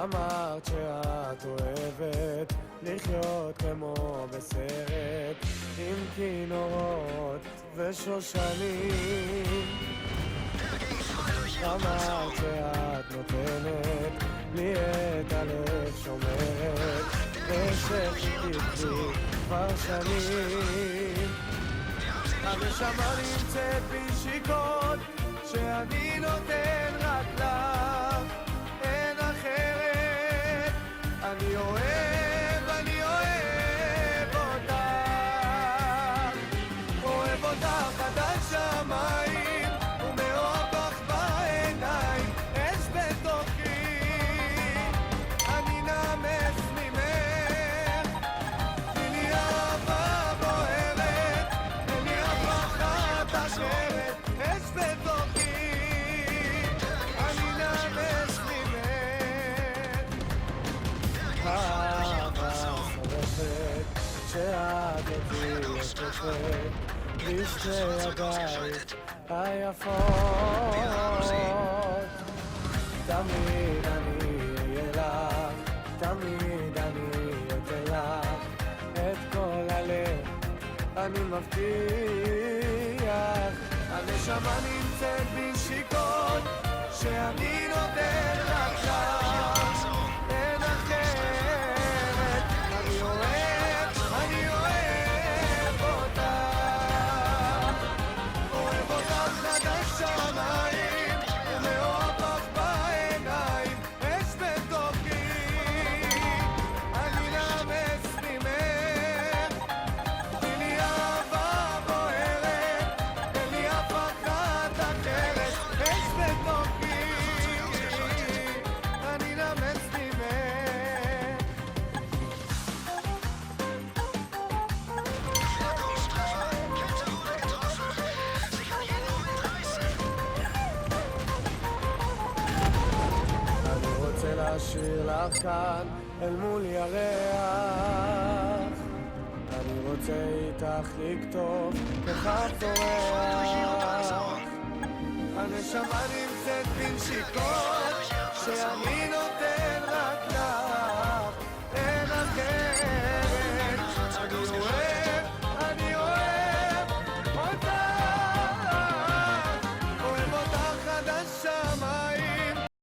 אמרת שאת אוהבת לחיות כמו בסרט עם כינורות ושושנים. אמרת שאת נותנת לי את הלב שומרת ושחיכית לי כבר שנים. הנשמה נמצאת בשיקות שאני נותן רק לך, אין אחרת. אני אוהב אותך, אוהב אותך עד השמיים, ומאוהב בך בעיניים, אש בתוכי, אני נמס ממך. תני לי אהבה בוערת, תן לי אהבה אחרת, אש בתוכי, אני נמס ממך. אהבה שורפת שאת אותי ישתפת בשתי ידייך היפות. תמיד אני אהיה לך, תמיד אני אתן לך את כל הלב, אני מבטיח. הנשמה נמצאת בשיקות שאני נותן לך שם, אין אחרת. אני אוהב אותך, אוהב אותך עד השמיים, ומאוהב בך בעיניים, אש בתוכי, אני נמס ממך. תני לי אהבה בוערת, תן לי הפחת אחרת, אש בתוכי, אני נמס ממך. אני רוצה להשאיר לך כאן אל מול ירח, אני רוצה איתך לכתוב כוכב זורח. הנשמה נמצאת בנשיקות שאני נותן